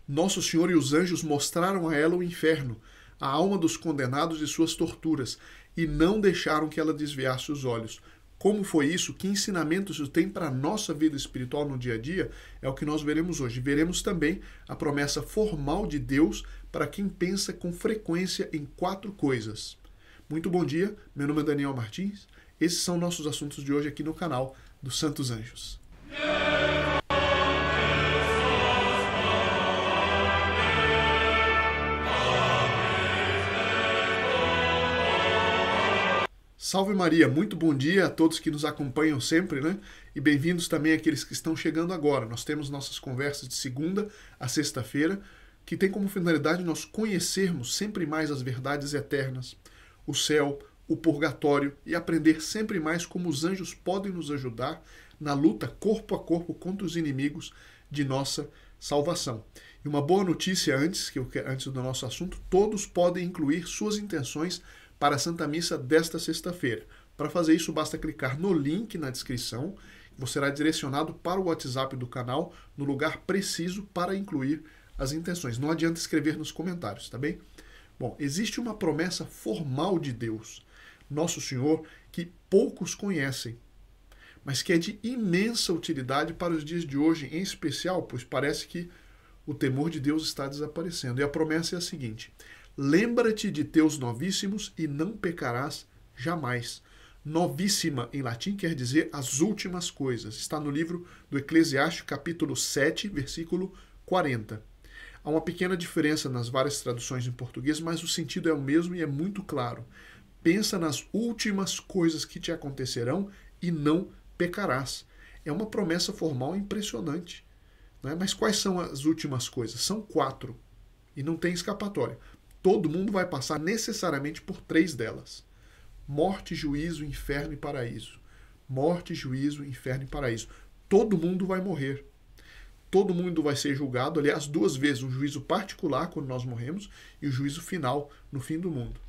Nosso Senhor e os anjos mostraram a ela o inferno, a alma dos condenados e suas torturas, e não deixaram que ela desviasse os olhos. Como foi isso? Que ensinamentos isso tem para a nossa vida espiritual no dia a dia? É o que nós veremos hoje. Veremos também a promessa formal de Deus para quem pensa com frequência em 4 coisas. Muito bom dia, meu nome é Daniel Martins. Esses são nossos assuntos de hoje aqui no canal dos Santos Anjos. Salve Maria, muito bom dia a todos que nos acompanham sempre, né? E bem-vindos também àqueles que estão chegando agora. Nós temos nossas conversas de segunda a sexta-feira, que tem como finalidade nós conhecermos sempre mais as verdades eternas, o céu, o purgatório e aprender sempre mais como os anjos podem nos ajudar na luta corpo a corpo contra os inimigos de nossa salvação. E uma boa notícia antes do nosso assunto, todos podem incluir suas intenções para a Santa Missa desta sexta-feira. Para fazer isso, basta clicar no link na descrição, você será direcionado para o WhatsApp do canal, no lugar preciso para incluir as intenções. Não adianta escrever nos comentários, tá bem? Bom, existe uma promessa formal de Deus, Nosso Senhor, que poucos conhecem, mas que é de imensa utilidade para os dias de hoje, em especial, pois parece que o temor de Deus está desaparecendo. E a promessa é a seguinte: lembra-te de teus novíssimos e não pecarás jamais. Novíssima, em latim, quer dizer as últimas coisas. Está no livro do Eclesiastes, capítulo 7, versículo 40. Há uma pequena diferença nas várias traduções em português, mas o sentido é o mesmo e é muito claro. Pensa nas últimas coisas que te acontecerão e não pecarás. É uma promessa formal impressionante, né? Mas quais são as últimas coisas? São 4 e não tem escapatória. Todo mundo vai passar necessariamente por 3 delas. Morte, juízo, inferno e paraíso. Morte, juízo, inferno e paraíso. Todo mundo vai morrer. Todo mundo vai ser julgado, aliás, 2 vezes, um juízo particular quando nós morremos e o juízo final no fim do mundo.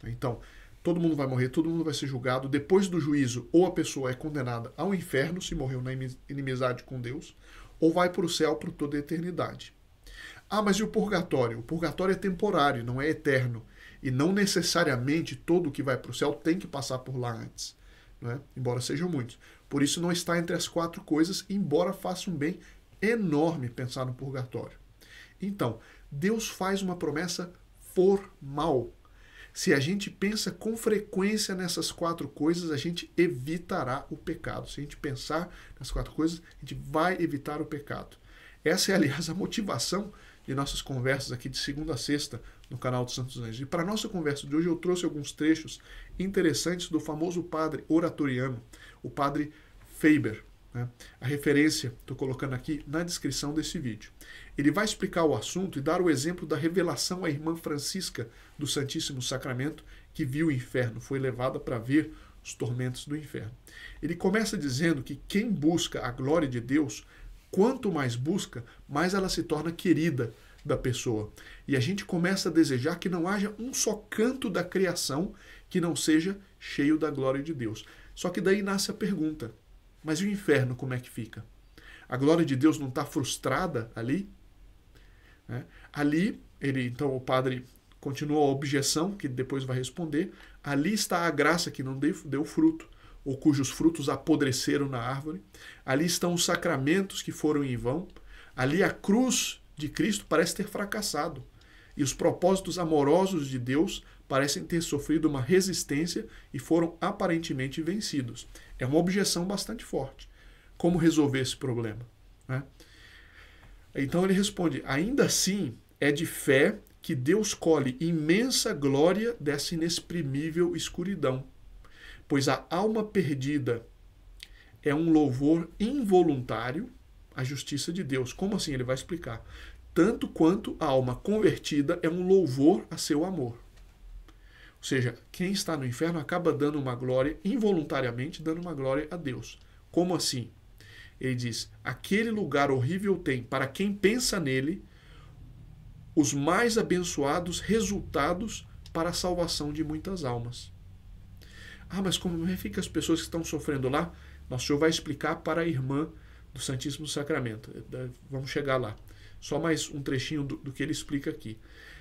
Então, todo mundo vai morrer, todo mundo vai ser julgado. Depois do juízo, ou a pessoa é condenada ao inferno, se morreu na inimizade com Deus, ou vai para o céu por toda a eternidade. Ah, mas e o purgatório? O purgatório é temporário, não é eterno. E não necessariamente todo que vai para o céu tem que passar por lá antes, né? Embora sejam muitos. Por isso não está entre as 4 coisas, embora faça um bem enorme pensar no purgatório. Então, Deus faz uma promessa formal. Se a gente pensa com frequência nessas 4 coisas, a gente evitará o pecado. Se a gente pensar nas 4 coisas, a gente vai evitar o pecado. Essa é, aliás, a motivação de nossas conversas aqui de segunda a sexta no canal dos Santos Anjos. E para a nossa conversa de hoje eu trouxe alguns trechos interessantes do famoso padre oratoriano, o padre Faber, né? A referência estou colocando aqui na descrição desse vídeo. Ele vai explicar o assunto e dar o exemplo da revelação à irmã Francisca do Santíssimo Sacramento, que viu o inferno, foi levada para ver os tormentos do inferno. Ele começa dizendo que quem busca a glória de Deus, quanto mais busca, mais ela se torna querida da pessoa. E a gente começa a desejar que não haja um só canto da criação que não seja cheio da glória de Deus. Só que daí nasce a pergunta: mas e o inferno como é que fica? A glória de Deus não está frustrada ali? Ali, então o padre continua a objeção, que depois vai responder. Ali está a graça que não deu fruto, ou cujos frutos apodreceram na árvore. Ali estão os sacramentos que foram em vão. Ali a cruz de Cristo parece ter fracassado. E os propósitos amorosos de Deus parecem ter sofrido uma resistência e foram aparentemente vencidos. É uma objeção bastante forte. Como resolver esse problema, né? Então ele responde: ainda assim, é de fé que Deus colhe imensa glória dessa inexprimível escuridão, pois a alma perdida é um louvor involuntário à justiça de Deus. Como assim? Ele vai explicar. Tanto quanto a alma convertida é um louvor a seu amor. Ou seja, quem está no inferno acaba dando uma glória, involuntariamente dando uma glória a Deus. Como assim? Ele diz: aquele lugar horrível tem, para quem pensa nele, os mais abençoados resultados para a salvação de muitas almas. Ah, mas como fica as pessoas que estão sofrendo lá? Nosso Senhor vai explicar para a irmã do Santíssimo Sacramento. Vamos chegar lá. Só mais um trechinho do que ele explica aqui.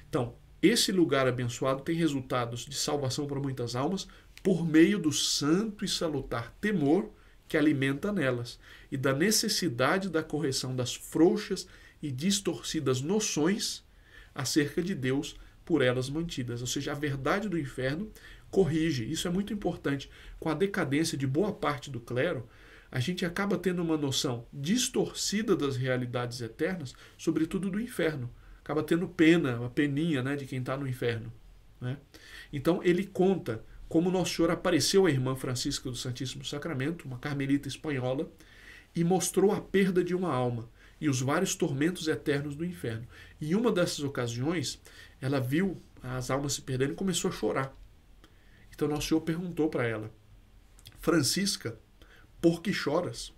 Então, esse lugar abençoado tem resultados de salvação para muitas almas por meio do santo e salutar temor que alimenta nelas e da necessidade da correção das frouxas e distorcidas noções acerca de Deus por elas mantidas. Ou seja, a verdade do inferno corrige. Isso é muito importante. Com a decadência de boa parte do clero, a gente acaba tendo uma noção distorcida das realidades eternas, sobretudo do inferno. Acaba tendo pena, uma peninha, né, de quem está no inferno. Né? Então ele conta como Nosso Senhor apareceu à irmã Francisca do Santíssimo Sacramento, uma carmelita espanhola, e mostrou a perda de uma alma e os vários tormentos eternos do inferno. E em uma dessas ocasiões, ela viu as almas se perdendo e começou a chorar. Então Nosso Senhor perguntou para ela: Francisca, por que choras?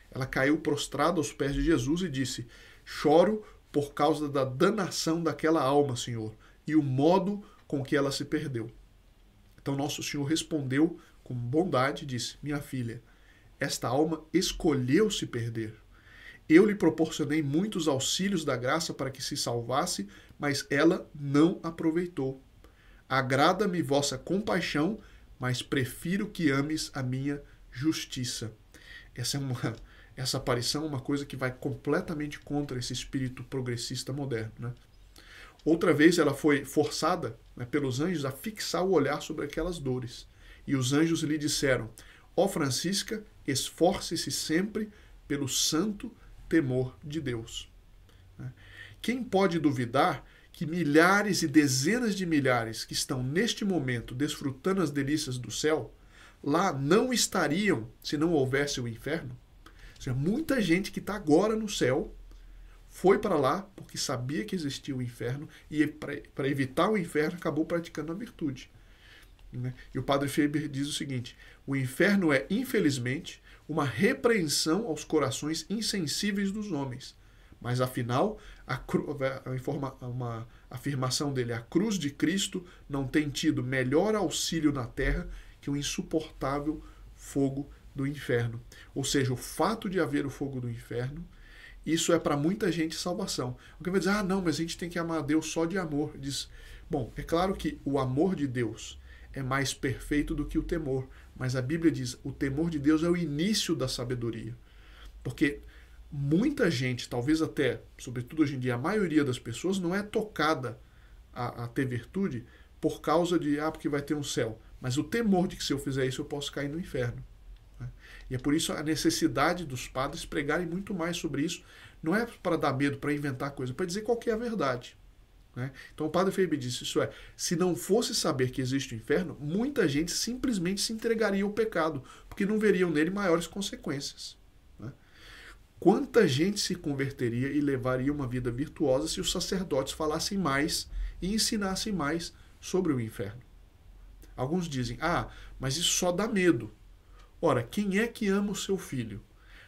Ela caiu prostrada aos pés de Jesus e disse: choro por causa da danação daquela alma, Senhor, e o modo com que ela se perdeu. Então Nosso Senhor respondeu com bondade e disse: minha filha, esta alma escolheu se perder. Eu lhe proporcionei muitos auxílios da graça para que se salvasse, mas ela não aproveitou. Agrada-me vossa compaixão, mas prefiro que ames a minha justiça. Essa aparição é uma coisa que vai completamente contra esse espírito progressista moderno. Né? Outra vez ela foi forçada, né, pelos anjos a fixar o olhar sobre aquelas dores. E os anjos lhe disseram: ó Francisca, esforce-se sempre pelo santo temor de Deus. Quem pode duvidar que milhares e dezenas de milhares que estão neste momento desfrutando as delícias do céu, lá não estariam se não houvesse o inferno? Ou seja, muita gente que está agora no céu foi para lá porque sabia que existia o inferno e para evitar o inferno acabou praticando a virtude. E o padre Faber diz o seguinte: o inferno é, infelizmente, uma repreensão aos corações insensíveis dos homens. Mas, afinal, uma afirmação dele: a cruz de Cristo não tem tido melhor auxílio na terra que o insuportável fogo do inferno. Ou seja, o fato de haver o fogo do inferno, isso é para muita gente salvação. Alguém vai dizer: ah, não, mas a gente tem que amar a Deus só de amor. Diz, bom, é claro que o amor de Deus é mais perfeito do que o temor, mas a Bíblia diz: o temor de Deus é o início da sabedoria. Porque muita gente, talvez até, sobretudo hoje em dia, a maioria das pessoas não é tocada a ter virtude por causa de, porque vai ter um céu. Mas o temor de que se eu fizer isso eu posso cair no inferno. E é por isso a necessidade dos padres pregarem muito mais sobre isso. Não é para dar medo, para inventar coisa, para dizer qual que é a verdade. Então o padre Faber disse, isso é, se não fosse saber que existe o inferno, muita gente simplesmente se entregaria ao pecado, porque não veriam nele maiores consequências. Quanta gente se converteria e levaria uma vida virtuosa se os sacerdotes falassem mais e ensinassem mais sobre o inferno? Alguns dizem, mas isso só dá medo. Ora, quem é que ama o seu filho?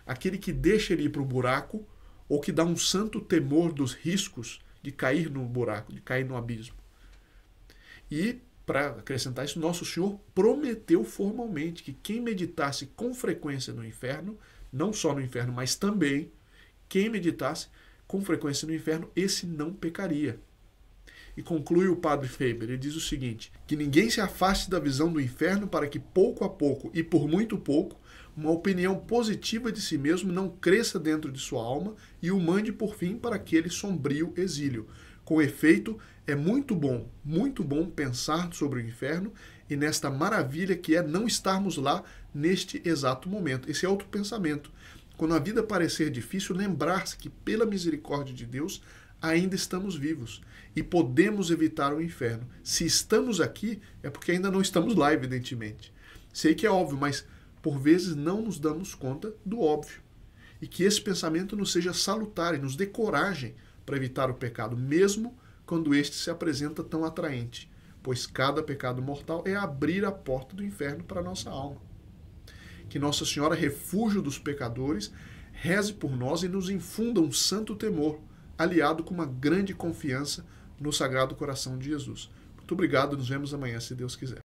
Aquele que deixa ele ir para o buraco ou que dá um santo temor dos riscos de cair no buraco, de cair no abismo? E, para acrescentar isso, Nosso Senhor prometeu formalmente que quem meditasse com frequência no inferno, não só no inferno, mas também quem meditasse com frequência no inferno, esse não pecaria. E conclui o padre Faber, ele diz o seguinte, que ninguém se afaste da visão do inferno para que pouco a pouco e por muito pouco uma opinião positiva de si mesmo não cresça dentro de sua alma e o mande por fim para aquele sombrio exílio. Com efeito, é muito bom pensar sobre o inferno e nesta maravilha que é não estarmos lá neste exato momento. Esse é outro pensamento. Quando a vida parecer difícil, lembrar-se que pela misericórdia de Deus ainda estamos vivos e podemos evitar o inferno. Se estamos aqui, é porque ainda não estamos lá, evidentemente. Sei que é óbvio, mas por vezes não nos damos conta do óbvio. E que esse pensamento nos seja salutar e nos dê coragem para evitar o pecado, mesmo quando este se apresenta tão atraente, pois cada pecado mortal é abrir a porta do inferno para a nossa alma. Que Nossa Senhora, refúgio dos pecadores, reze por nós e nos infunda um santo temor, aliado com uma grande confiança no Sagrado Coração de Jesus. Muito obrigado, nos vemos amanhã, se Deus quiser.